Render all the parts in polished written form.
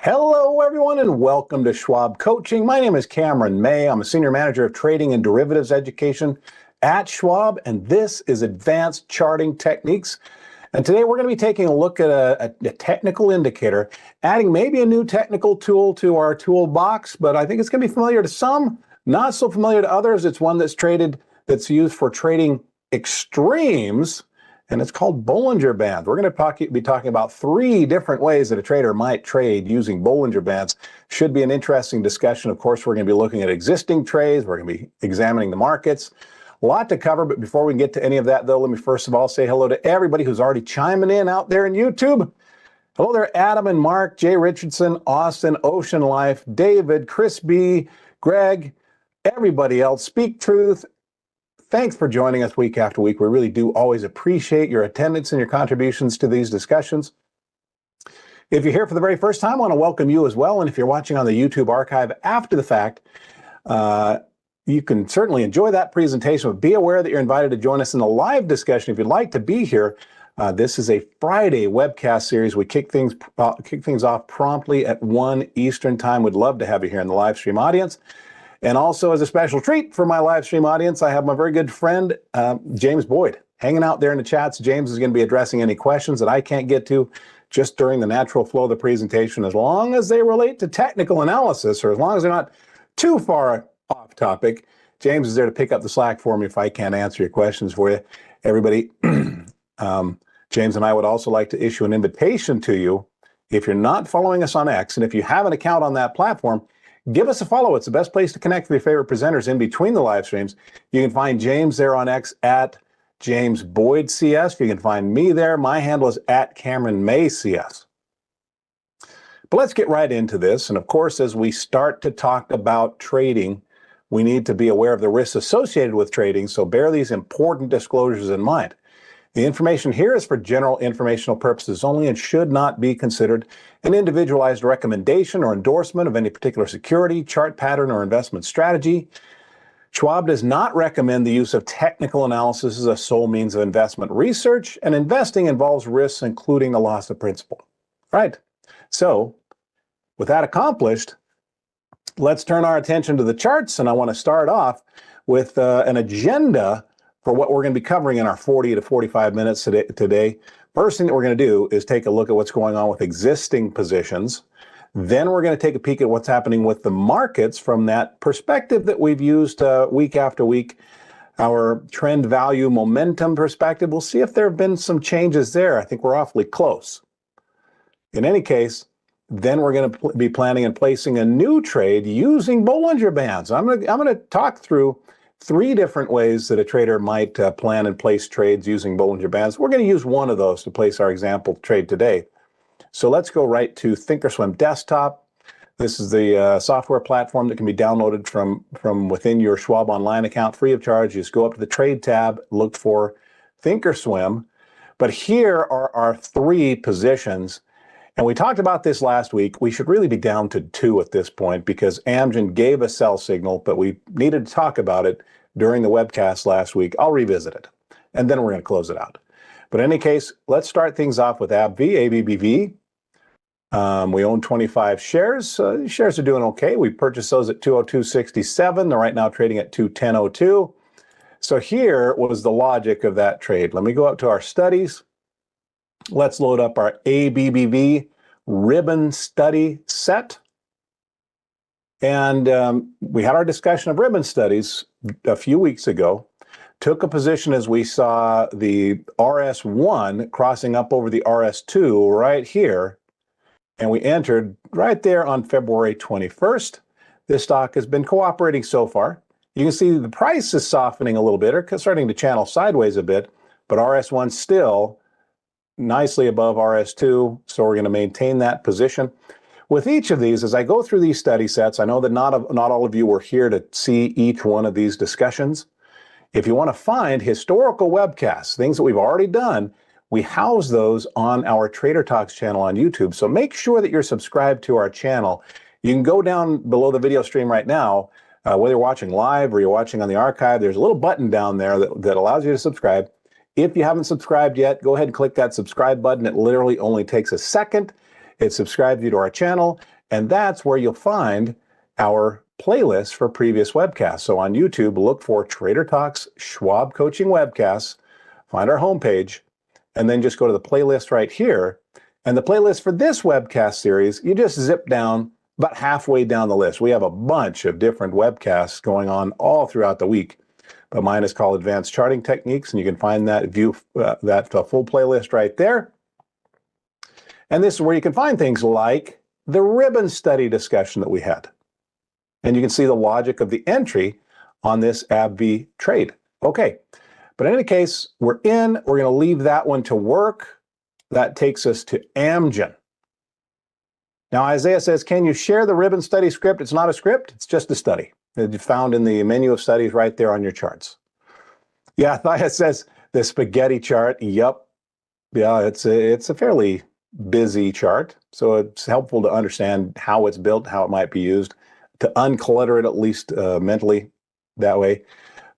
Hello, everyone, and welcome to Schwab Coaching. My name is Cameron May. I'm a Senior Manager of Trading and Derivatives Education at Schwab, and this is Advanced Charting Techniques. And today we're going to be taking a look at a technical indicator, adding maybe a new technical tool to our toolbox, but I think it's going to be familiar to some, not so familiar to others. It's one that's used for trading extremes, and it's called Bollinger Bands. We're going to be talking about 3 different ways that a trader might trade using Bollinger Bands. Should be an interesting discussion. Of course, we're going to be looking at existing trades. We're going to be examining the markets. A lot to cover, but before we get to any of that, though, let me first of all say hello to everybody who's already chiming in out there in YouTube. Hello there, Adam and Mark, Jay Richardson, Austin, Ocean Life, David, Chris B, Greg, everybody else, Speak Truth. Thanks for joining us week after week. We really do always appreciate your attendance and your contributions to these discussions. If you're here for the very first time, I want to welcome you as well. And if you're watching on the YouTube archive after the fact, you can certainly enjoy that presentation, but be aware that you're invited to join us in the live discussion. If you'd like to be here, this is a Friday webcast series. We kick things off promptly at 1 Eastern time. We'd love to have you here in the live stream audience. And also, as a special treat for my live stream audience, I have my very good friend, James Boyd, hanging out there in the chats. James is going to be addressing any questions that I can't get to just during the natural flow of the presentation, as long as they relate to technical analysis, or as long as they're not too far off topic. James is there to pick up the slack for me if I can't answer your questions for you. Everybody, James and I would also like to issue an invitation to you. If you're not following us on X, and if you have an account on that platform, give us a follow. It's the best place to connect with your favorite presenters in between the live streams. You can find James there on X at James Boyd CS. You can find me there. My handle is at Cameron May CS. But let's get right into this. And of course, as we start to talk about trading, we need to be aware of the risks associated with trading. So bear these important disclosures in mind. The information here is for general informational purposes only and should not be considered an individualized recommendation or endorsement of any particular security, chart pattern, or investment strategy. Schwab does not recommend the use of technical analysis as a sole means of investment research, and investing involves risks, including the loss of principal. Right? So, with that accomplished, let's turn our attention to the charts, and I want to start off with an agenda for what we're going to be covering in our 40 to 45 minutes today. First thing that we're going to do is take a look at what's going on with existing positions. Then we're going to take a peek at what's happening with the markets from that perspective that we've used week after week, our trend value momentum perspective. We'll see if there have been some changes there. I think we're awfully close. In any case, then we're going to be planning and placing a new trade using Bollinger Bands. I'm going to talk through 3 different ways that a trader might plan and place trades using Bollinger Bands. We're going to use one of those to place our example trade today. So let's go right to Thinkorswim Desktop. This is the software platform that can be downloaded from within your Schwab Online account free of charge. You just go up to the Trade tab, look for Thinkorswim. But here are our 3 positions. And we talked about this last week. We should really be down to 2 at this point because Amgen gave a sell signal, but we needed to talk about it during the webcast last week. I'll revisit it, and then we're going to close it out. But in any case, let's start things off with ABBV. We own 25 shares. Shares are doing okay. We purchased those at 202.67. They're right now trading at 210.02. So here was the logic of that trade. Let me go up to our studies. Let's load up our ABBV ribbon study set. And we had our discussion of ribbon studies a few weeks ago. Took a position as we saw the RS1 crossing up over the RS2 right here. And we entered right there on February 21st. This stock has been cooperating so far. You can see the price is softening a little bit or starting to channel sideways a bit, but RS1 still nicely above RS2, so we're going to maintain that position. With each of these, as I go through these study sets, I know that not all of you were here to see each one of these discussions. If you want to find historical webcasts, things that we've already done, we house those on our Trader Talks channel on YouTube. So make sure that you're subscribed to our channel. You can go down below the video stream right now, whether you're watching live or you're watching on the archive, there's a little button down there that allows you to subscribe. If you haven't subscribed yet, go ahead and click that subscribe button. It literally only takes a second. It subscribes you to our channel, and that's where you'll find our playlist for previous webcasts. So on YouTube, look for Trader Talks Schwab Coaching Webcasts, find our homepage, and then just go to the playlist right here. And the playlist for this webcast series, you just zip down about halfway down the list. We have a bunch of different webcasts going on all throughout the week, but mine is called Advanced Charting Techniques, and you can find that full playlist right there. And this is where you can find things like the ribbon study discussion that we had. And you can see the logic of the entry on this AbbVie trade. Okay, but in any case, we're going to leave that one to work. That takes us to Amgen. Now, Isaiah says, can you share the ribbon study script? It's not a script, it's just a study. It's found in the menu of studies right there on your charts. Yeah, Thea says the spaghetti chart. Yep. Yeah, it's a fairly busy chart, so it's helpful to understand how it's built, how it might be used, to unclutter it at least mentally that way.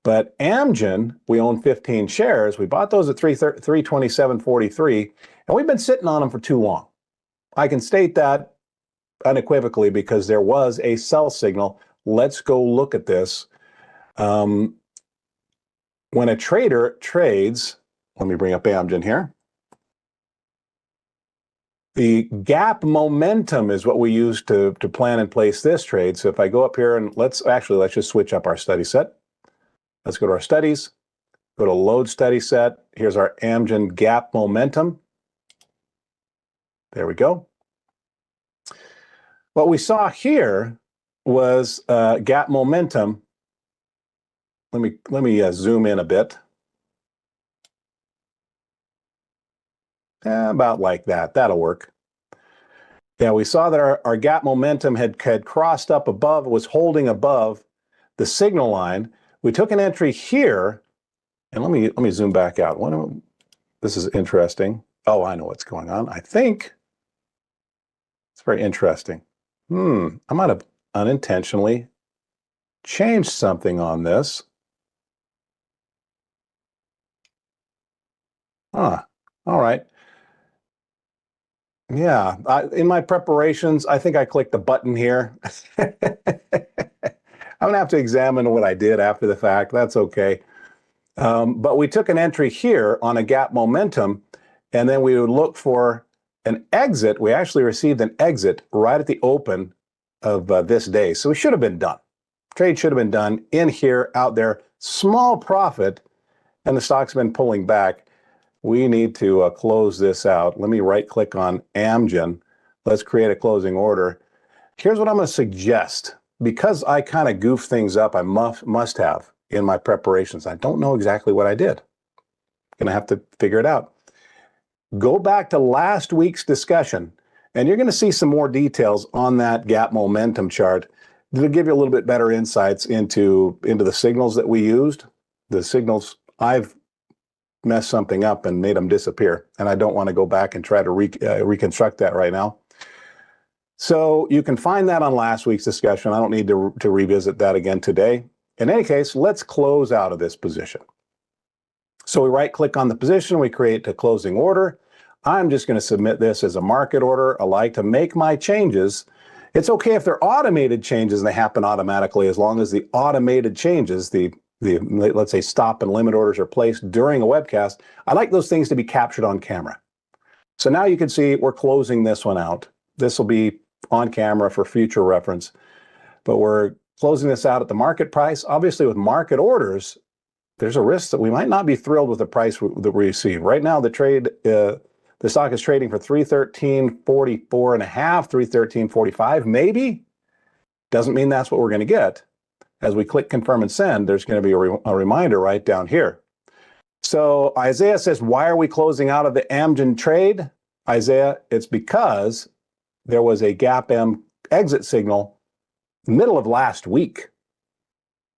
But Amgen, we own 15 shares. We bought those at $327.43, and we've been sitting on them for too long. I can state that unequivocally because there was a sell signal. Let's go look at this. When a trader trades, let me bring up Amgen here. The gap momentum is what we use to plan and place this trade. So if I go up here and let's just switch up our study set. Let's go to our studies, go to load study set. Here's our Amgen gap momentum. There we go. What we saw here was gap momentum. Let me zoom in a bit. About like that. That'll work. Yeah, we saw that our gap momentum had crossed up above, was holding above the signal line. We took an entry here, and let me zoom back out. This is interesting. Oh, I know what's going on. I think it's very interesting. I might have unintentionally changed something on this. All right. Yeah, in my preparations, I think I clicked the button here. I'm going to have to examine what I did after the fact. That's okay. But we took an entry here on a gap momentum, and then we would look for an exit. We actually received an exit right at the open of this day. So we should have been done. Trade should have been done in here, out there, small profit, and the stock's been pulling back. We need to close this out. Let me right click on Amgen. Let's create a closing order. Here's what I'm going to suggest. Because I kind of goofed things up, I must have in my preparations. I don't know exactly what I did. Going to have to figure it out. Go back to last week's discussion, and you're going to see some more details on that gap momentum chart. It'll give you a little bit better insights into the signals that we used. The signals, I've messed something up and made them disappear, and I don't want to go back and try to reconstruct that right now. So you can find that on last week's discussion. I don't need to revisit that again today. In any case, let's close out of this position. So we right click on the position, we create a closing order. I'm just going to submit this as a market order. I like to make my changes. It's okay if they're automated changes and they happen automatically, as long as the automated changes, let's say stop and limit orders are placed during a webcast. I like those things to be captured on camera. So now you can see we're closing this one out. This will be on camera for future reference, but we're closing this out at the market price. Obviously, with market orders, there's a risk that we might not be thrilled with the price that we receive. Right now, the stock is trading for $313.44 and a half, $313.45, maybe. Doesn't mean that's what we're going to get. As we click confirm and send, there's going to be a reminder right down here. So Isaiah says, why are we closing out of the Amgen trade? Isaiah, it's because there was a gap M exit signal middle of last week.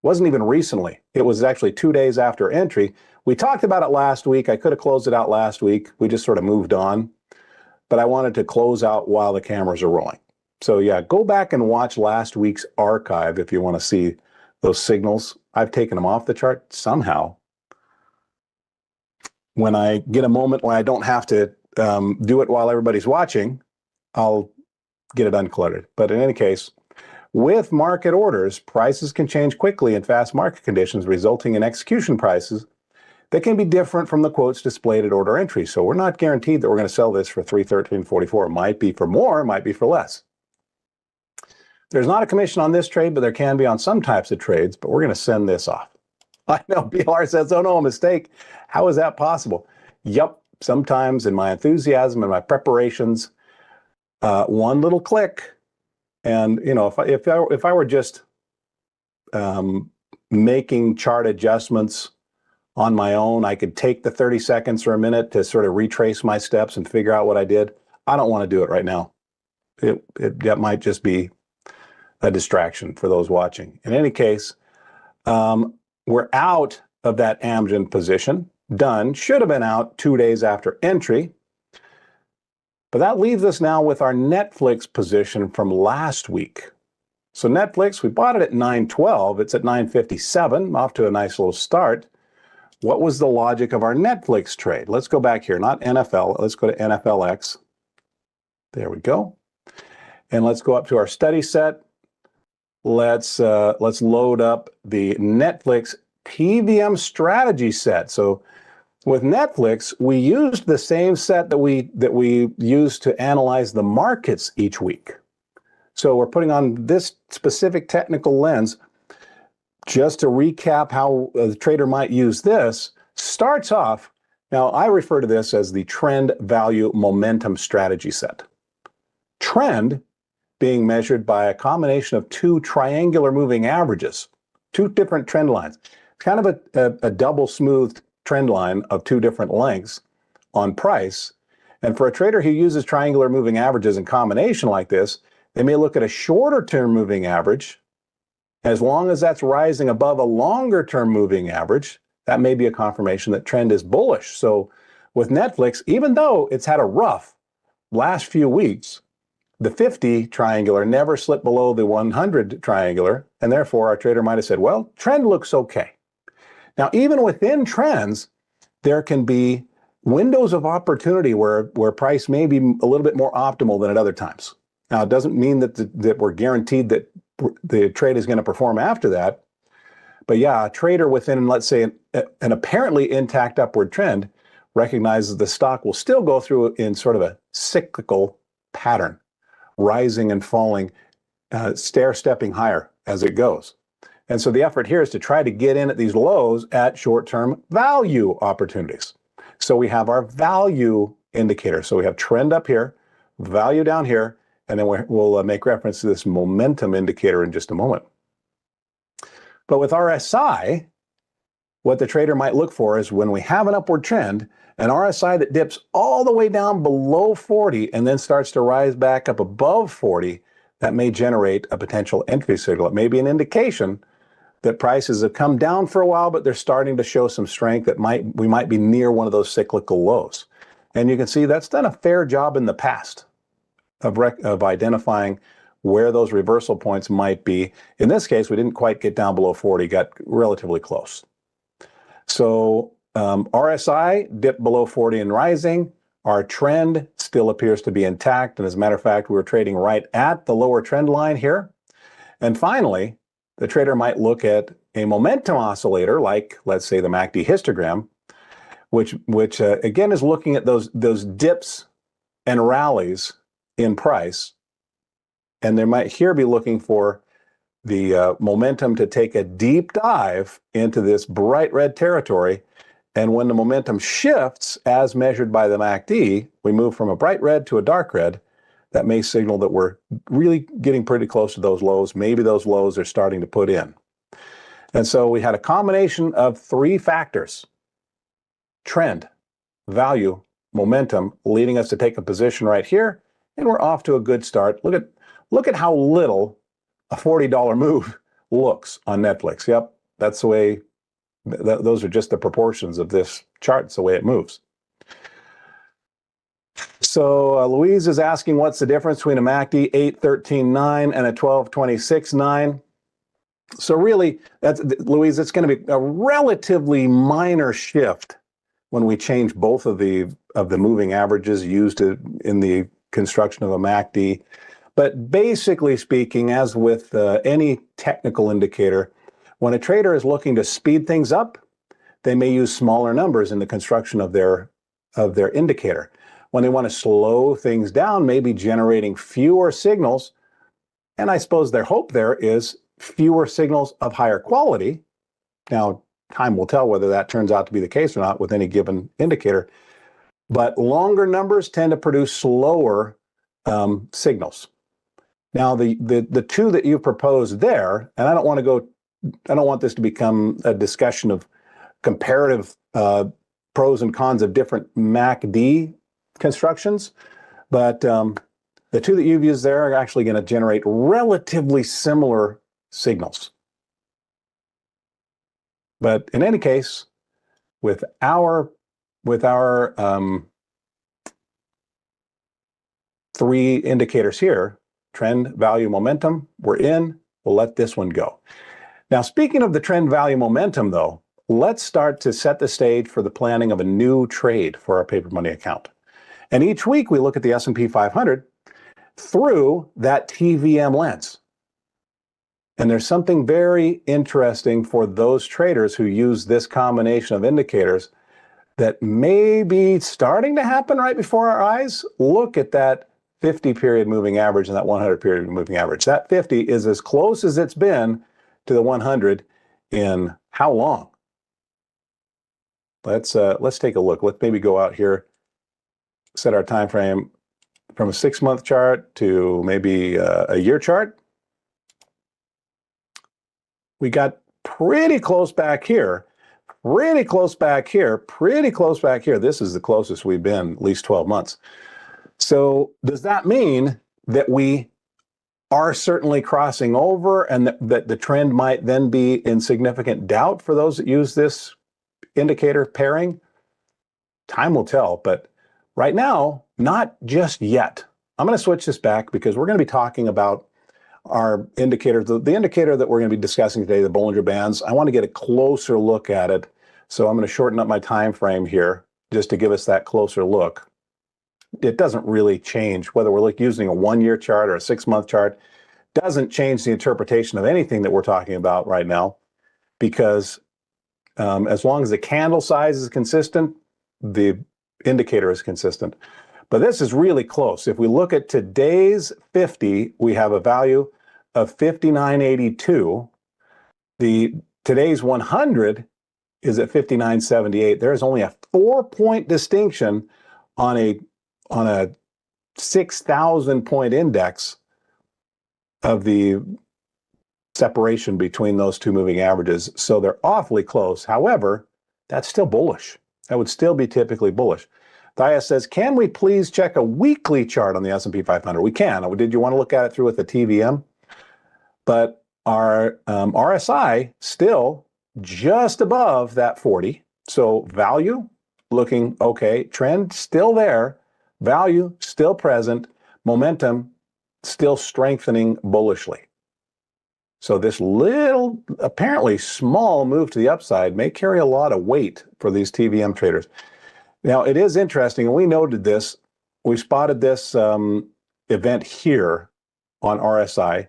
Wasn't even recently. It was actually 2 days after entry. We talked about it last week. I could have closed it out last week. We just sort of moved on. But I wanted to close out while the cameras are rolling. So yeah, go back and watch last week's archive if you want to see those signals. I've taken them off the chart somehow. When I get a moment when I don't have to do it while everybody's watching, I'll get it uncluttered. But in any case, with market orders, prices can change quickly in fast market conditions, resulting in execution prices that can be different from the quotes displayed at order entry. So we're not guaranteed that we're going to sell this for $313.44. It might be for more, it might be for less. There's not a commission on this trade, but there can be on some types of trades, but we're going to send this off. I know BLR says, oh no, a mistake. How is that possible? Yep, sometimes in my enthusiasm and my preparations, one little click, and if I were just making chart adjustments on my own, I could take the 30 seconds or a minute to sort of retrace my steps and figure out what I did. I don't want to do it right now. That might just be a distraction for those watching. In any case, we're out of that Amgen position. Done. Should have been out 2 days after entry. But that leaves us now with our Netflix position from last week. So Netflix, we bought it at 912. It's at 957, off to a nice little start. What was the logic of our Netflix trade? Let's go back here, not NFL. Let's go to NFLX. There we go. And let's go up to our study set. Let's load up the Netflix TVM strategy set. So with Netflix, we used the same set that we used to analyze the markets each week. So we're putting on this specific technical lens. Just to recap how the trader might use this, starts off, now I refer to this as the trend value momentum strategy set. Trend being measured by a combination of two triangular moving averages, two different trend lines. It's kind of a double smooth trend line of two different lengths on price. And for a trader who uses triangular moving averages in combination like this, they may look at a shorter term moving average. As long as that's rising above a longer term moving average, that may be a confirmation that trend is bullish. So with Netflix, even though it's had a rough last few weeks, the 50 triangular never slipped below the 100 triangular, and therefore our trader might have said, well, trend looks okay. Now, even within trends, there can be windows of opportunity where price may be a little bit more optimal than at other times. Now, it doesn't mean that we're guaranteed that the trade is going to perform after that. But yeah, a trader within, let's say, an apparently intact upward trend recognizes the stock will still go through in sort of a cyclical pattern, rising and falling, stair-stepping higher as it goes. And so the effort here is to try to get in at these lows at short-term value opportunities. So we have our value indicator. So we have trend up here, value down here, and then we'll make reference to this momentum indicator in just a moment. But with RSI, what the trader might look for is when we have an upward trend, an RSI that dips all the way down below 40 and then starts to rise back up above 40, that may generate a potential entry signal. It may be an indication that prices have come down for a while, but they're starting to show some strength that we might be near one of those cyclical lows. And you can see that's done a fair job in the past of identifying where those reversal points might be. In this case, we didn't quite get down below 40, got relatively close. So RSI dipped below 40 and rising. Our trend still appears to be intact. And as a matter of fact, we were trading right at the lower trend line here. And finally, the trader might look at a momentum oscillator, like let's say the MACD histogram, which again is looking at those dips and rallies in price. And they might here be looking for the momentum to take a deep dive into this bright red territory. And when the momentum shifts, as measured by the MACD, we move from a bright red to a dark red. That may signal that we're really getting pretty close to those lows. Maybe those lows are starting to put in. And so we had a combination of three factors: trend, value, momentum, leading us to take a position right here. And we're off to a good start. Look at how little a $40 move looks on Netflix. Yep, that's the way, those are just the proportions of this chart. It's the way it moves. So Louise is asking, what's the difference between a MACD 813.9 and a 1226.9? So really, Louise, it's going to be a relatively minor shift when we change both of the moving averages used in the construction of a MACD. But basically speaking, as with any technical indicator, when a trader is looking to speed things up, they may use smaller numbers in the construction of their indicator. When they want to slow things down, maybe generating fewer signals, and I suppose their hope there is fewer signals of higher quality. Now, time will tell whether that turns out to be the case or not with any given indicator, but longer numbers tend to produce slower signals. Now, the two that you proposed there, and I don't want this to become a discussion of comparative pros and cons of different MACD constructions, but the two that you've used there are actually going to generate relatively similar signals. But in any case, with our three indicators here, trend, value, momentum, we're in. We'll let this one go. Now, speaking of the trend, value, momentum, though, let's start to set the stage for the planning of a new trade for our paper money account. And each week we look at the S&P 500 through that TVM lens. And there's something very interesting for those traders who use this combination of indicators that may be starting to happen right before our eyes. Look at that 50 period moving average and that 100 period moving average. That 50 is as close as it's been to the 100 in how long? Let's take a look. Let's maybe go out here, set our time frame from a 6-month chart to maybe a year chart. We got pretty close back here, pretty close back here, pretty close back here. This is the closest we've been, at least 12 months. So does that mean that we are certainly crossing over and that the trend might then be in significant doubt for those that use this indicator pairing? Time will tell, but right now, not just yet. I'm going to switch this back because we're going to be talking about our indicators, the indicator that we're going to be discussing today, the Bollinger Bands. I want to get a closer look at it. So I'm going to shorten up my time frame here just to give us that closer look. It doesn't really change whether we're using a 1-year chart or a 6-month chart. Doesn't change the interpretation of anything that we're talking about right now, because as long as the candle size is consistent, the indicator is consistent. But this is really close. If we look at today's 50, we have a value of 59.82. Today's 100 is at 59.78. There's only a 4-point distinction on a 6,000 point index of the separation between those two moving averages. So they're awfully close. However, that's still bullish. That would still be typically bullish. Thais says, can we please check a weekly chart on the S&P 500? We can. Did you want to look at it through with the TVM? But our RSI still just above that 40. So value looking okay. Trend still there. Value still present. Momentum still strengthening bullishly. So this little, apparently small move to the upside may carry a lot of weight for these TVM traders. Now, it is interesting, and we noted this. We spotted this event here on RSI.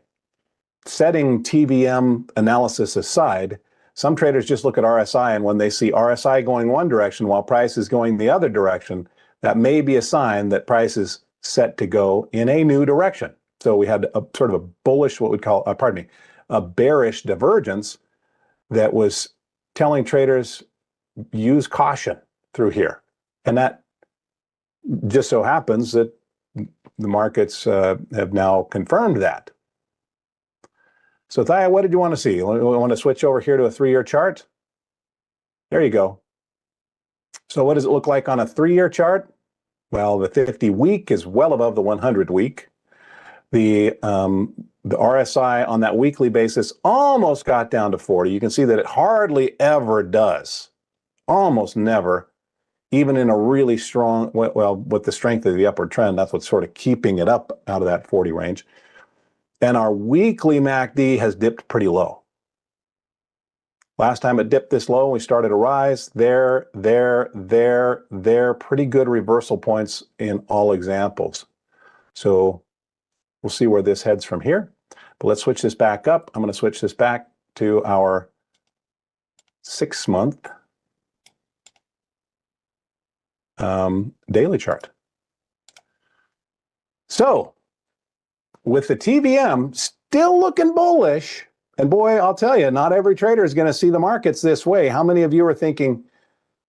Setting TVM analysis aside, some traders just look at RSI, and when they see RSI going one direction while price is going the other direction, that may be a sign that price is set to go in a new direction. So we had a sort of a bullish, what we'd call, a bearish divergence that was telling traders, use caution through here. And that just so happens that the markets have now confirmed that. So Thaya, what did you want to see? You want to switch over here to a 3-year chart? There you go. So what does it look like on a 3-year chart? Well, the 50-week is well above the 100-week. The RSI on that weekly basis almost got down to 40. You can see that it hardly ever does. Almost never. Even in a really strong, well, with the strength of the upward trend, that's what's sort of keeping it up out of that 40 range. And our weekly MACD has dipped pretty low. Last time it dipped this low, we started a rise. There, pretty good reversal points in all examples. So we'll see where this heads from here. But let's switch this back up. I'm going to switch this back to our 6-month daily chart. So with the TVM still looking bullish, and boy, I'll tell you, not every trader is going to see the markets this way. How many of you are thinking,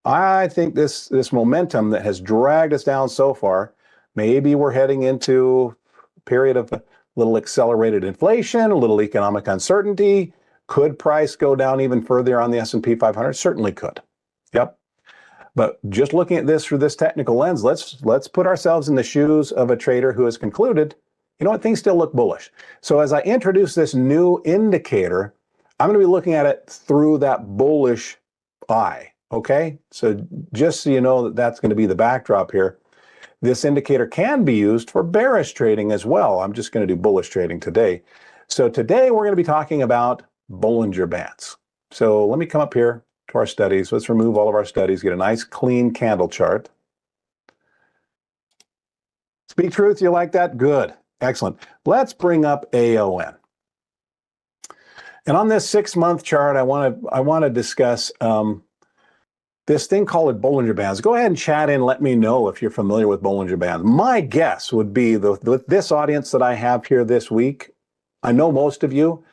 I think this momentum that has dragged us down so far, maybe we're heading into a period of a little accelerated inflation, a little economic uncertainty. Could price go down even further on the S&P 500? Certainly could. Yep. But just looking at this through this technical lens, let's put ourselves in the shoes of a trader who has concluded, you know what, things still look bullish. So as I introduce this new indicator, I'm going to be looking at it through that bullish eye. Okay, so just so you know that that's going to be the backdrop here. This indicator can be used for bearish trading as well. I'm just going to do bullish trading today. So today we're going to be talking about Bollinger Bands. So let me come up here to our studies. Let's remove all of our studies, get a nice clean candle chart. Speak truth, you like that? Good, excellent. Let's bring up AON. And on this 6-month chart, I want to discuss this thing called Bollinger Bands. Go ahead and chat in. Let me know if you're familiar with Bollinger Bands. My guess would be with this audience that I have here this week, I know most of you.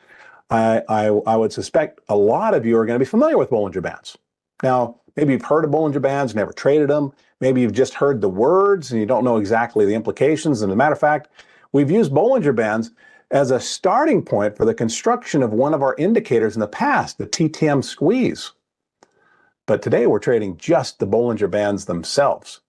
I would suspect a lot of you are going to be familiar with Bollinger Bands. Now, maybe you've heard of Bollinger Bands, never traded them. Maybe you've just heard the words and you don't know exactly the implications. And as a matter of fact, we've used Bollinger Bands as a starting point for the construction of one of our indicators in the past, the TTM squeeze. But today we're trading just the Bollinger Bands themselves.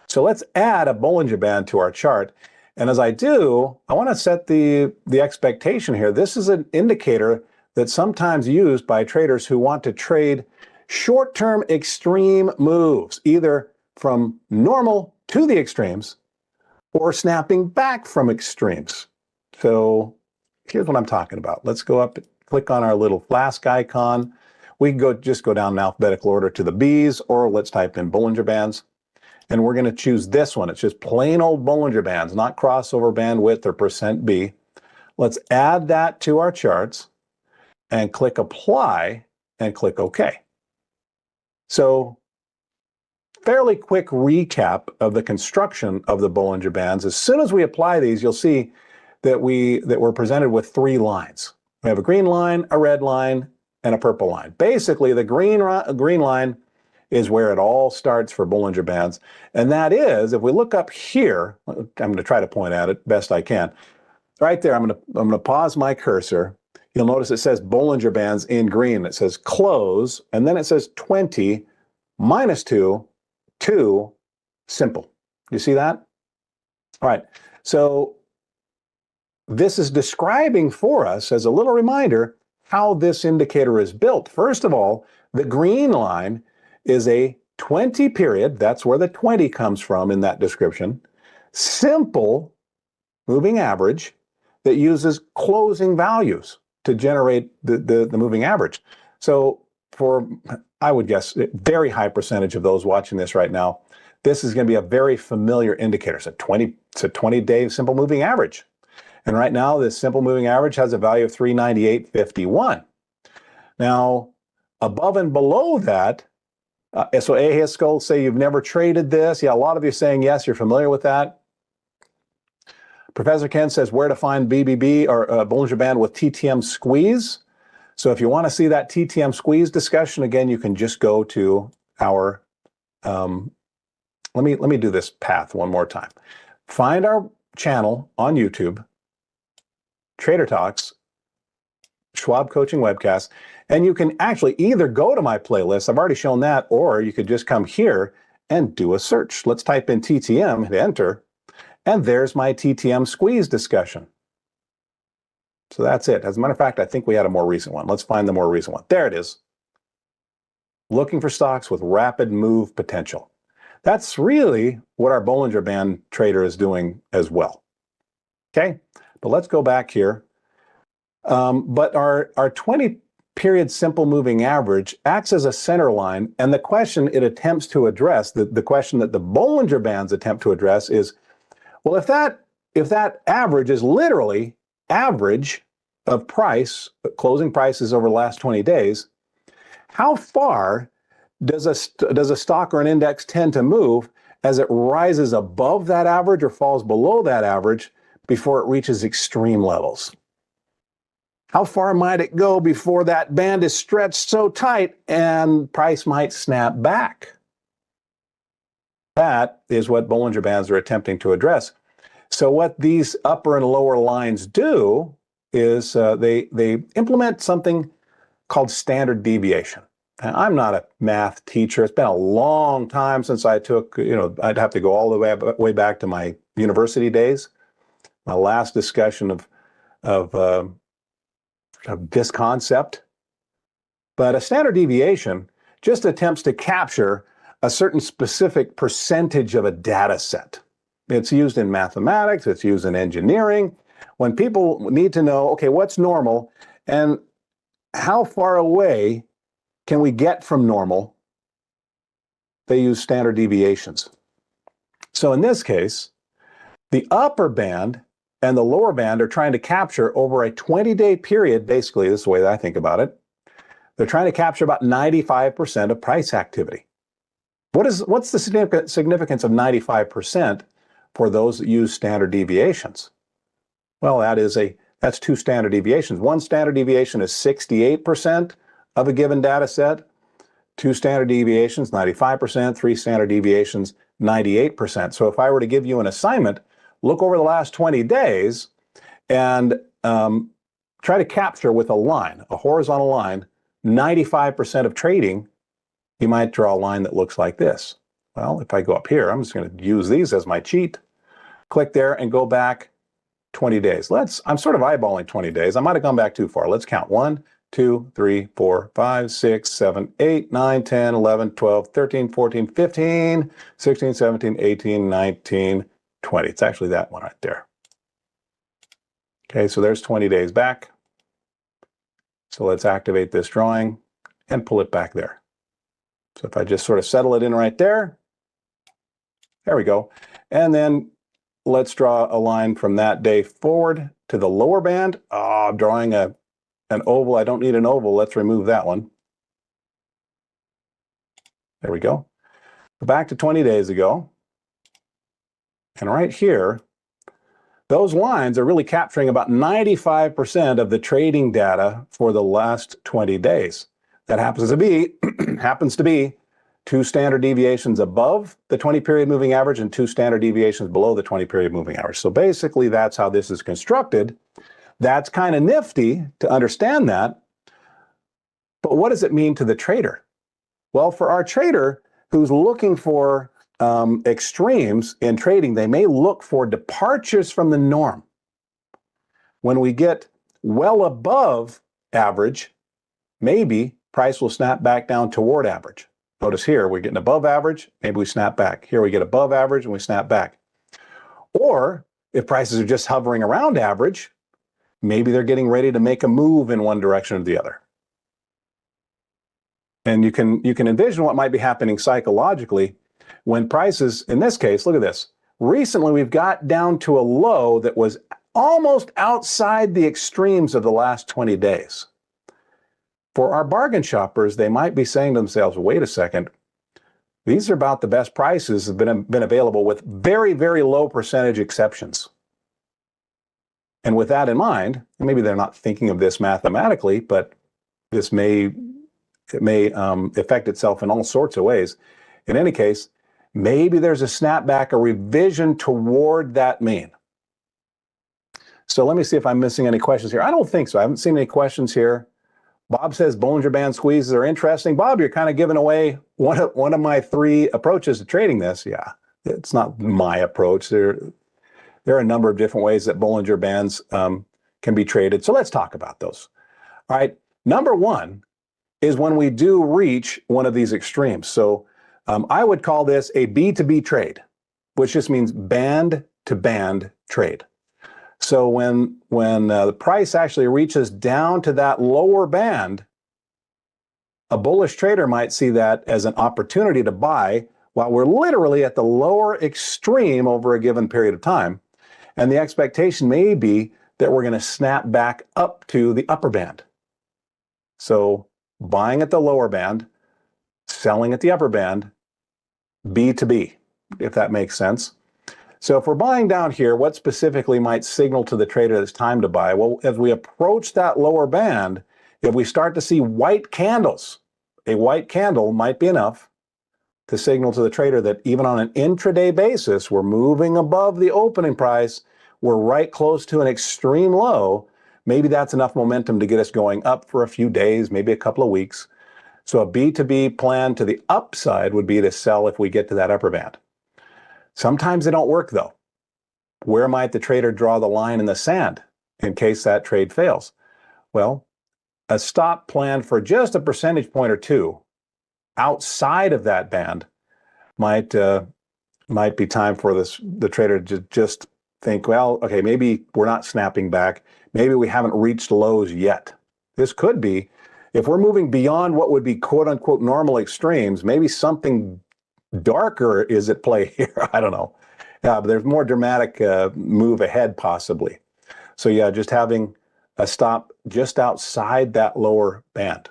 So let's add a Bollinger Band to our chart. And as I do, I want to set the expectation here. This is an indicator that's sometimes used by traders who want to trade short-term extreme moves, either from normal to the extremes or snapping back from extremes. So here's what I'm talking about. Let's go up, click on our little flask icon. We can just go down in alphabetical order to the B's, or let's type in Bollinger Bands. And we're going to choose this one. It's just plain old Bollinger Bands, not crossover bandwidth or %B. Let's add that to our charts and click Apply and click OK. So fairly quick recap of the construction of the Bollinger Bands. As soon as we apply these, you'll see that we're presented with 3 lines. We have a green line, a red line, and a purple line. Basically, the green line is where it all starts for Bollinger Bands. And that is, if we look up here, I'm going to try to point at it best I can. Right there, I'm going to pause my cursor. You'll notice it says Bollinger Bands in green. It says close, and then it says 20 minus 2, 2, simple. You see that? All right, so this is describing for us, as a little reminder, how this indicator is built. First of all, the green line is a 20 period, that's where the 20 comes from in that description, simple moving average that uses closing values to generate the moving average. So for, I would guess, a very high percentage of those watching this right now, this is going to be a very familiar indicator. It's a 20-day simple moving average. And right now, this simple moving average has a value of 398.51. Now, above and below that, so Ahisco, say you've never traded this. Yeah, a lot of you are saying yes, you're familiar with that. Professor Ken says where to find BBB or Bollinger Band with TTM squeeze. So if you want to see that TTM squeeze discussion, again, you can just go to our, let me do this path one more time. Find our channel on YouTube, Trader Talks, Schwab Coaching Webcast, and you can actually either go to my playlist, I've already shown that, or you could just come here and do a search. Let's type in TTM, hit enter, and there's my TTM squeeze discussion. So that's it. As a matter of fact, I think we had a more recent one. Let's find the more recent one. There it is. Looking for stocks with rapid move potential. That's really what our Bollinger Band trader is doing as well. Okay, but let's go back here. But our 20 period simple moving average acts as a center line, and the question it attempts to address, the question that the Bollinger Bands attempt to address is, well, if that if that average is literally average of price, closing prices over the last 20 days, how far does a stock or an index tend to move as it rises above that average or falls below that average before it reaches extreme levels? How far might it go before that band is stretched so tight and price might snap back? That is what Bollinger Bands are attempting to address. So what these upper and lower lines do is they implement something called standard deviation. Now, I'm not a math teacher. It's been a long time since I took, I'd have to go all the way back to my university days. My last discussion of this concept. But a standard deviation just attempts to capture a certain specific percentage of a data set. It's used in mathematics, it's used in engineering. When people need to know, okay, what's normal and how far away can we get from normal, they use standard deviations. So in this case, the upper band and the lower band are trying to capture over a 20-day period, basically, this is the way that I think about it. They're trying to capture about 95% of price activity. What's the significance of 95% for those that use standard deviations? Well, that's two standard deviations. One standard deviation is 68% of a given data set. Two standard deviations, 95%. Three standard deviations, 98%. So if I were to give you an assignment, look over the last 20 days and try to capture with a line, a horizontal line, 95% of trading. You might draw a line that looks like this. Well, if I go up here, I'm just going to use these as my cheat. Click there and go back 20 days. I'm sort of eyeballing 20 days. I might have gone back too far. Let's count 1, 2, 3, 4, 5, 6, 7, 8, 9, 10, 11, 12, 13, 14, 15, 16, 17, 18, 19, 20. It's actually that one right there. Okay, so there's 20 days back. So let's activate this drawing and pull it back there. So if I just sort of settle it in right there, there we go. And then let's draw a line from that day forward to the lower band. I'm drawing an oval. I don't need an oval. Let's remove that one. There we go. Back to 20 days ago. And right here, those lines are really capturing about 95% of the trading data for the last 20 days. That happens to be two standard deviations above the 20-period moving average and two standard deviations below the 20-period moving average. So basically, that's how this is constructed. That's kind of nifty to understand that. But what does it mean to the trader? Well, for our trader who's looking for extremes in trading, they may look for departures from the norm. When we get well above average, maybe price will snap back down toward average. Notice here, we're getting above average, maybe we snap back. Here we get above average and we snap back. Or if prices are just hovering around average, maybe they're getting ready to make a move in one direction or the other. And you can envision what might be happening psychologically when prices, in this case, look at this. Recently, we've got down to a low that was almost outside the extremes of the last 20 days. For our bargain shoppers, they might be saying to themselves, wait a second, these are about the best prices that have been available with very, very low percentage exceptions. And with that in mind, maybe they're not thinking of this mathematically, but it may affect itself in all sorts of ways. In any case, maybe there's a snapback, a revision toward that mean. So let me see if I'm missing any questions here. I don't think so. I haven't seen any questions here. Bob says Bollinger Band squeezes are interesting. Bob, you're kind of giving away one of my three approaches to trading this. Yeah, it's not my approach. There are a number of different ways that Bollinger Bands can be traded. So let's talk about those. All right. Number one is when we do reach one of these extremes. So I would call this a B2B trade, which just means band to band trade. So when the price actually reaches down to that lower band, a bullish trader might see that as an opportunity to buy while we're literally at the lower extreme over a given period of time. And the expectation may be that we're going to snap back up to the upper band. So buying at the lower band, selling at the upper band, B to B, if that makes sense. So if we're buying down here, what specifically might signal to the trader that it's time to buy? Well, as we approach that lower band, if we start to see white candles, a white candle might be enough to signal to the trader that even on an intraday basis, we're moving above the opening price, we're right close to an extreme low. Maybe that's enough momentum to get us going up for a few days, maybe a couple of weeks. So a B to B plan to the upside would be to sell if we get to that upper band. Sometimes they don't work though. Where might the trader draw the line in the sand in case that trade fails? Well, a stop plan for just a percentage point or two outside of that band might be time for the trader to just think, well, okay, maybe we're not snapping back. Maybe we haven't reached lows yet. This could be, if we're moving beyond what would be quote unquote normal extremes, maybe something darker is at play here. I don't know. Yeah, but there's more dramatic move ahead possibly. So yeah, just having a stop just outside that lower band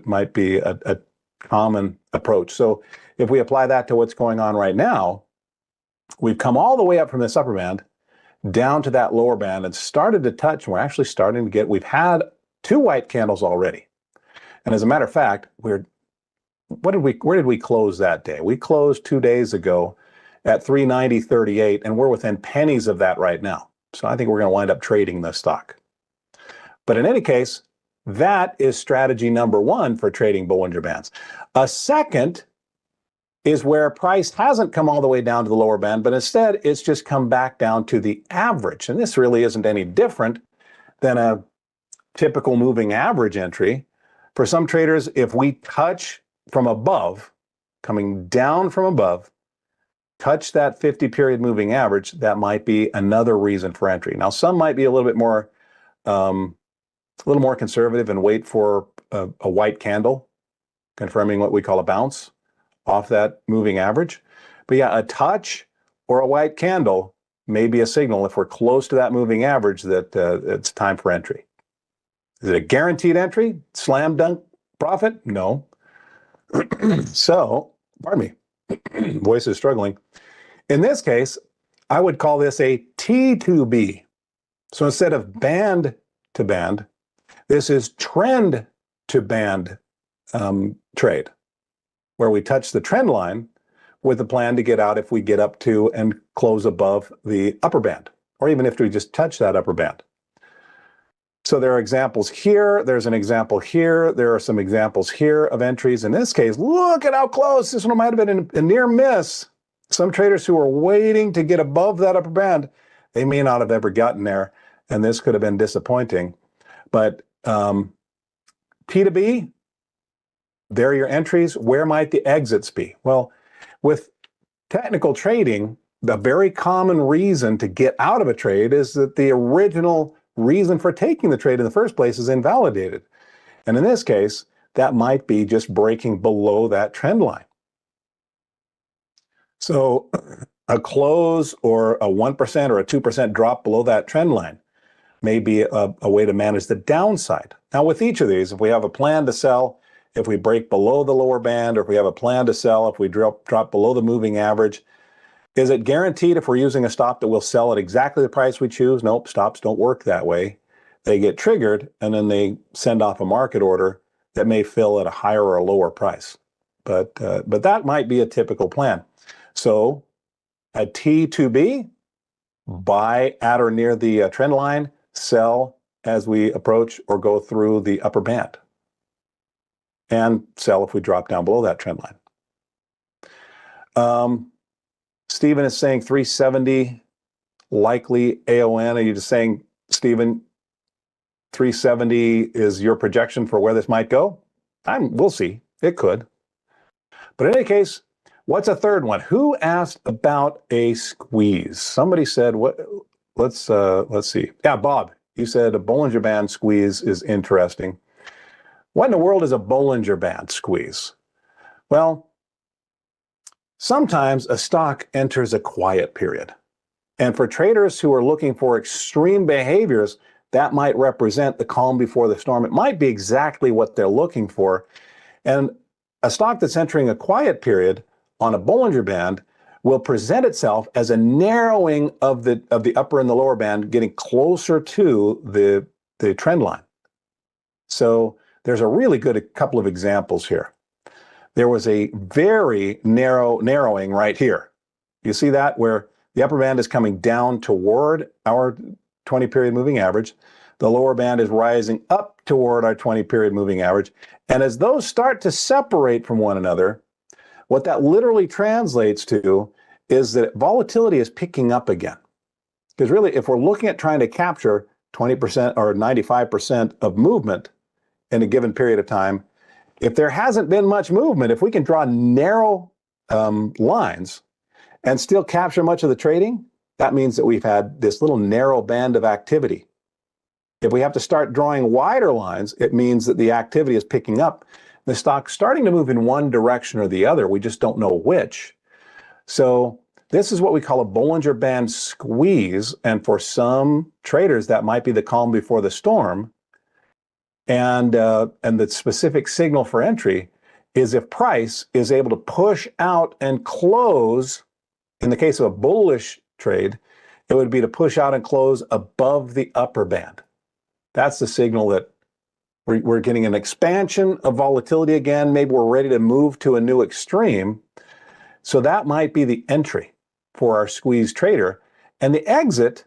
might be a common approach. So if we apply that to what's going on right now, we've come all the way up from this upper band down to that lower band and started to touch, and we're actually starting to we've had 2 white candles already. And as a matter of fact, where did we close that day? We closed 2 days ago at 390.38, and we're within pennies of that right now. So I think we're going to wind up trading this stock. But in any case, that is strategy number 1 for trading Bollinger Bands. A second is where price hasn't come all the way down to the lower band, but instead it's just come back down to the average. And this really isn't any different than a typical moving average entry. For some traders, if we touch from above, coming down from above, touch that 50-period moving average, that might be another reason for entry. Now, some might be a little more conservative and wait for a white candle, confirming what we call a bounce off that moving average. But yeah, a touch or a white candle may be a signal if we're close to that moving average that it's time for entry. Is it a guaranteed entry? Slam dunk profit? No. So, pardon me, voice is struggling. In this case, I would call this a T2B. So instead of band to band, this is trend to band trade, where we touch the trend line with the plan to get out if we get up to and close above the upper band, or even if we just touch that upper band. So there are examples here, there's an example here, there are some examples here of entries. In this case, look at how close. This one might have been a near miss. Some traders who are waiting to get above that upper band, they may not have ever gotten there, and this could have been disappointing. But P to B, there are your entries. Where might the exits be? Well, with technical trading, the very common reason to get out of a trade is that the original reason for taking the trade in the first place is invalidated. And in this case, that might be just breaking below that trend line. So a close or a 1% or a 2% drop below that trend line may be a way to manage the downside. Now with each of these, if we have a plan to sell, if we break below the lower band, or if we have a plan to sell, if we drop below the moving average, is it guaranteed if we're using a stop that we'll sell at exactly the price we choose? Nope, stops don't work that way. They get triggered and then they send off a market order that may fill at a higher or a lower price. But that might be a typical plan. So a T2B, buy at or near the trend line, sell as we approach or go through the upper band, and sell if we drop down below that trend line. Stephen is saying 370 likely AON. Are you just saying, Stephen, 370 is your projection for where this might go? We'll see. It could. But in any case, what's a third one? Who asked about a squeeze? Somebody said, what? Let's see. Yeah, Bob, you said a Bollinger Band squeeze is interesting. What in the world is a Bollinger Band squeeze? Well, sometimes a stock enters a quiet period. And for traders who are looking for extreme behaviors, that might represent the calm before the storm. It might be exactly what they're looking for. And a stock that's entering a quiet period on a Bollinger Band will present itself as a narrowing of the upper and the lower band, getting closer to the trend line. So there's a really good couple of examples here. There was a very narrowing right here. You see that, where the upper band is coming down toward our 20-period moving average. The lower band is rising up toward our 20-period moving average. And as those start to separate from one another, what that literally translates to is that volatility is picking up again. Because really, if we're looking at trying to capture 20% or 95% of movement in a given period of time, if there hasn't been much movement, if we can draw narrow lines and still capture much of the trading, that means that we've had this little narrow band of activity. If we have to start drawing wider lines, it means that the activity is picking up. The stock's starting to move in one direction or the other. We just don't know which. So this is what we call a Bollinger Band squeeze. And for some traders, that might be the calm before the storm. And the specific signal for entry is if price is able to push out and close. In the case of a bullish trade, it would be to push out and close above the upper band. That's the signal that we're getting an expansion of volatility again. Maybe we're ready to move to a new extreme. So that might be the entry for our squeeze trader. And the exit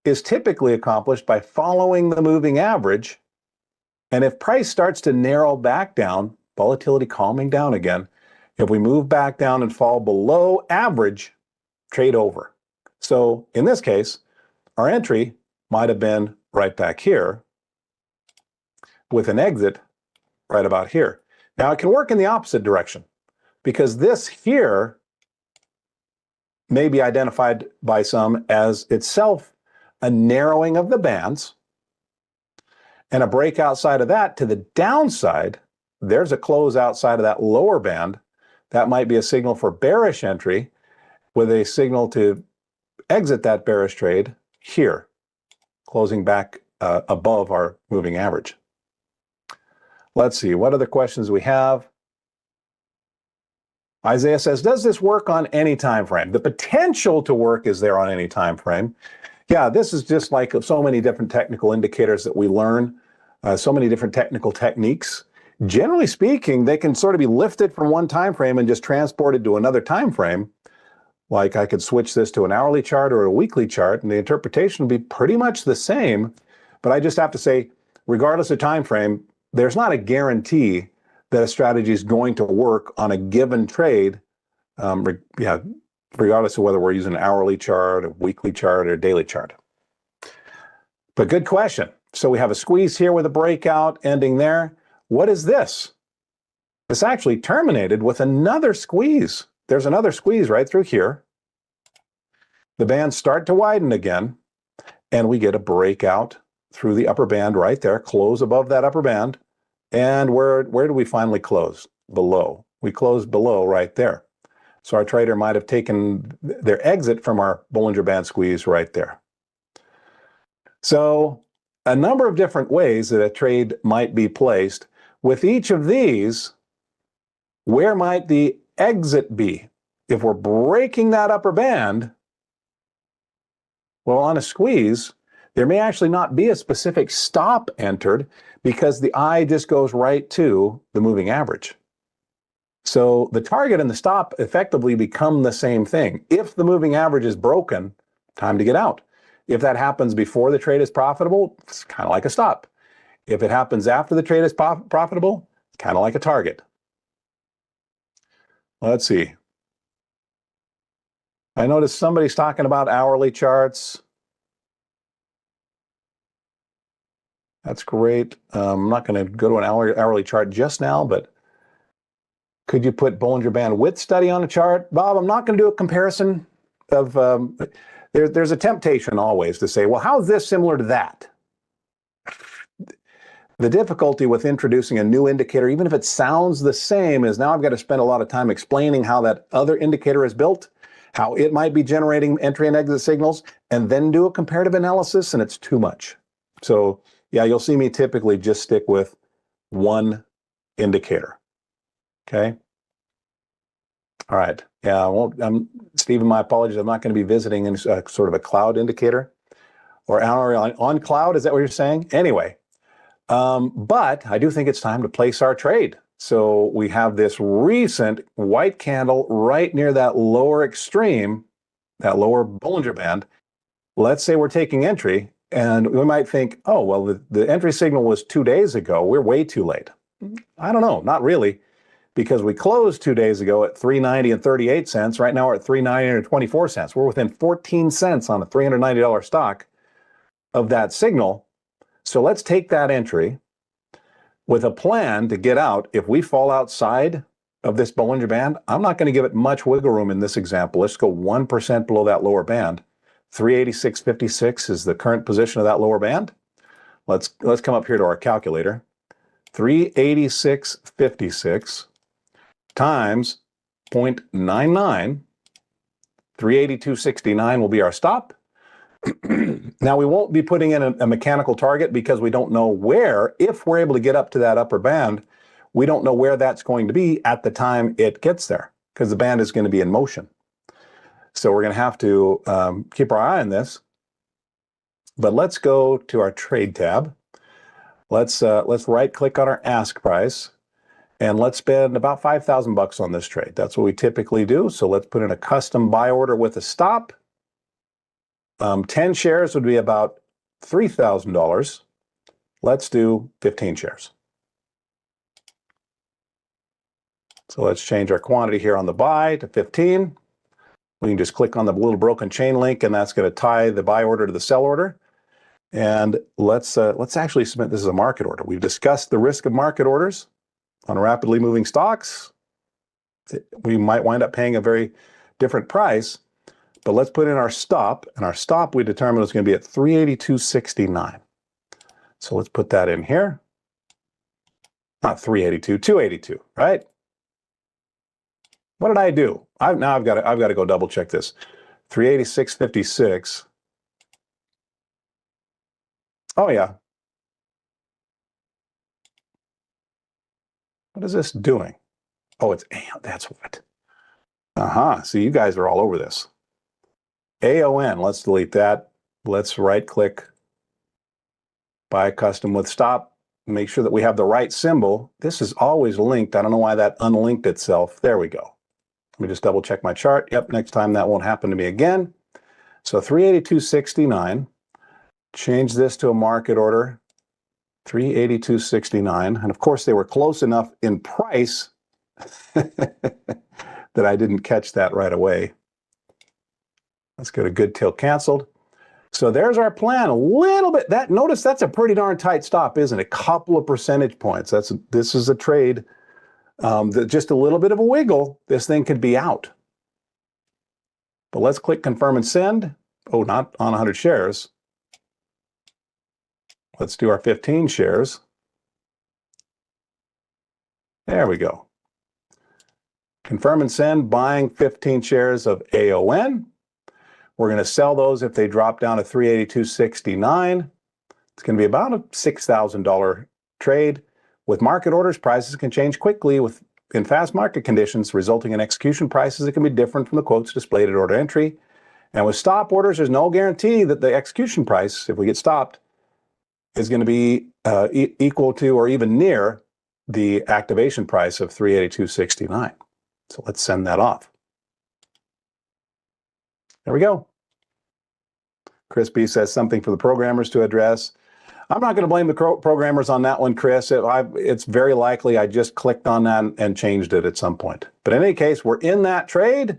is typically accomplished by following the moving average. And if price starts to narrow back down, volatility calming down again, if we move back down and fall below average, trade over. So in this case, our entry might have been right back here with an exit right about here. Now it can work in the opposite direction, because this here may be identified by some as itself a narrowing of the bands, and a break outside of that to the downside. There's a close outside of that lower band. That might be a signal for bearish entry, with a signal to exit that bearish trade here, closing back above our moving average. Let's see, what other questions we have? Isaiah says, does this work on any time frame? The potential to work is there on any time frame. Yeah, this is just like so many different technical indicators that we learn, so many different technical techniques. Generally speaking, they can sort of be lifted from one time frame and just transported to another time frame. Like I could switch this to an hourly chart or a weekly chart, and the interpretation would be pretty much the same. But I just have to say, regardless of time frame, there's not a guarantee that a strategy is going to work on a given trade, regardless of whether we're using an hourly chart, a weekly chart, or a daily chart. But good question. So we have a squeeze here with a breakout ending there. What is this? This actually terminated with another squeeze. There's another squeeze right through here. The bands start to widen again, and we get a breakout through the upper band right there, close above that upper band. And where do we finally close? Below. We close below right there. So our trader might have taken their exit from our Bollinger Band squeeze right there. So a number of different ways that a trade might be placed. With each of these, where might the exit be? If we're breaking that upper band, well, on a squeeze, there may actually not be a specific stop entered, because the eye just goes right to the moving average. So the target and the stop effectively become the same thing. If the moving average is broken, time to get out. If that happens before the trade is profitable, it's kind of like a stop. If it happens after the trade is profitable, it's kind of like a target. Let's see. I noticed somebody's talking about hourly charts. That's great. I'm not going to go to an hourly chart just now, but could you put Bollinger Band width study on a chart? Bob, I'm not going to do a comparison of, there's a temptation always to say, well, how is this similar to that? The difficulty with introducing a new indicator, even if it sounds the same, is now I've got to spend a lot of time explaining how that other indicator is built. how it might be generating entry and exit signals, and then do a comparative analysis, and it's too much. So yeah, you'll see me typically just stick with one indicator. Okay. All right. Yeah, Stephen, my apologies. I'm not going to be visiting in sort of a cloud indicator or on cloud. Is that what you're saying? Anyway, but I do think it's time to place our trade. So we have this recent white candle right near that lower extreme, that lower Bollinger Band. Let's say we're taking entry, and we might think, oh, well, the entry signal was 2 days ago. We're way too late. I don't know, not really, because we closed 2 days ago at $3.90 and 38 cents. Right now we're at $3.90 and 24 cents. We're within 14 cents on a $390 stock of that signal. So let's take that entry with a plan to get out. If we fall outside of this Bollinger Band, I'm not going to give it much wiggle room in this example. Let's go 1% below that lower band. 386.56 is the current position of that lower band. Let's come up here to our calculator. 386.56 times 0.99, 382.69 will be our stop. Now, we won't be putting in a mechanical target because we don't know where, if we're able to get up to that upper band, we don't know where that's going to be at the time it gets there, because the band is going to be in motion. So we're going to have to keep our eye on this. But let's go to our trade tab. Let's right click on our ask price, and let's spend about 5,000 bucks on this trade. That's what we typically do. So let's put in a custom buy order with a stop. 10 shares would be about $3,000. Let's do 15 shares. So let's change our quantity here on the buy to 15. We can just click on the little broken chain link, and that's going to tie the buy order to the sell order. And let's actually submit this as a market order. We've discussed the risk of market orders on rapidly moving stocks. We might wind up paying a very different price. But let's put in our stop, and our stop we determined was going to be at 382.69. So let's put that in here. Not 382, 282, right? What did I do? I've got to go double check this. 386.56. Oh yeah. What is this doing? Oh, that's what. So you guys are all over this. AON, let's delete that. Let's right click, buy custom with stop, make sure that we have the right symbol. This is always linked. I don't know why that unlinked itself. There we go. Let me just double check my chart. Yep, next time that won't happen to me again. So 382.69, change this to a market order, 382.69. And of course they were close enough in price that I didn't catch that right away. Let's go to good till canceled. So there's our plan. A little bit, notice that's a pretty darn tight stop, isn't it? A couple of percentage points. This is a trade that just a little bit of a wiggle, this thing could be out. But let's click confirm and send. Oh, not on 100 shares. Let's do our 15 shares. There we go. Confirm and send, buying 15 shares of AON. We're going to sell those if they drop down to 382.69. It's going to be about a $6,000 trade. With market orders, prices can change quickly in fast market conditions, resulting in execution prices that can be different from the quotes displayed at order entry. And with stop orders, there's no guarantee that the execution price, if we get stopped, is going to be equal to or even near the activation price of 382.69. So let's send that off. There we go. Chris B says something for the programmers to address. I'm not going to blame the programmers on that one, Chris. It's very likely I just clicked on that and changed it at some point. But in any case, we're in that trade.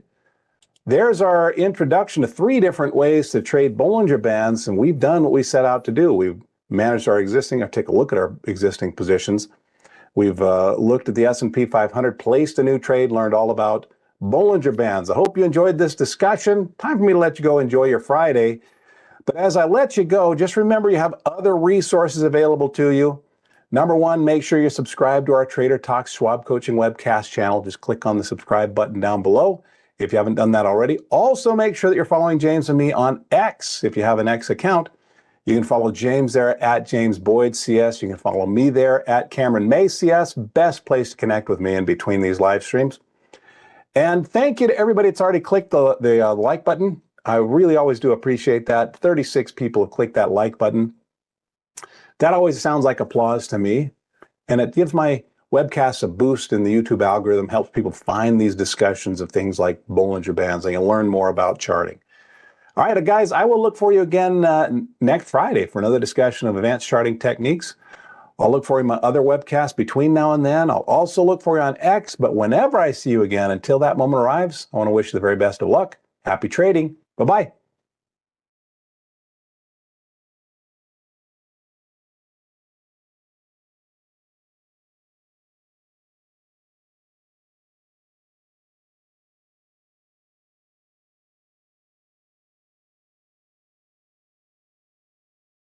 There's our introduction to 3 different ways to trade Bollinger Bands, and we've done what we set out to do. We've managed our existing, take a look at our existing positions. We've looked at the S&P 500, placed a new trade, learned all about Bollinger Bands. I hope you enjoyed this discussion. Time for me to let you go enjoy your Friday. But as I let you go, just remember you have other resources available to you. Number 1, make sure you subscribe to our Trader Talks Schwab Coaching webcast channel. Just click on the subscribe button down below. if you haven't done that already. Also, make sure that you're following James and me on X. If you have an X account, you can follow James there at James Boyd CS. You can follow me there at Cameron May CS. Best place to connect with me in between these live streams. And thank you to everybody that's already clicked the like button. I really always do appreciate that. 36 people have clicked that like button. That always sounds like applause to me. And it gives my webcasts a boost in the YouTube algorithm, helps people find these discussions of things like Bollinger Bands. They can learn more about charting. All right, guys, I will look for you again next Friday for another discussion of advanced charting techniques. I'll look for you in my other webcasts between now and then. I'll also look for you on X, but whenever I see you again, until that moment arrives, I want to wish you the very best of luck. Happy trading. Bye-bye.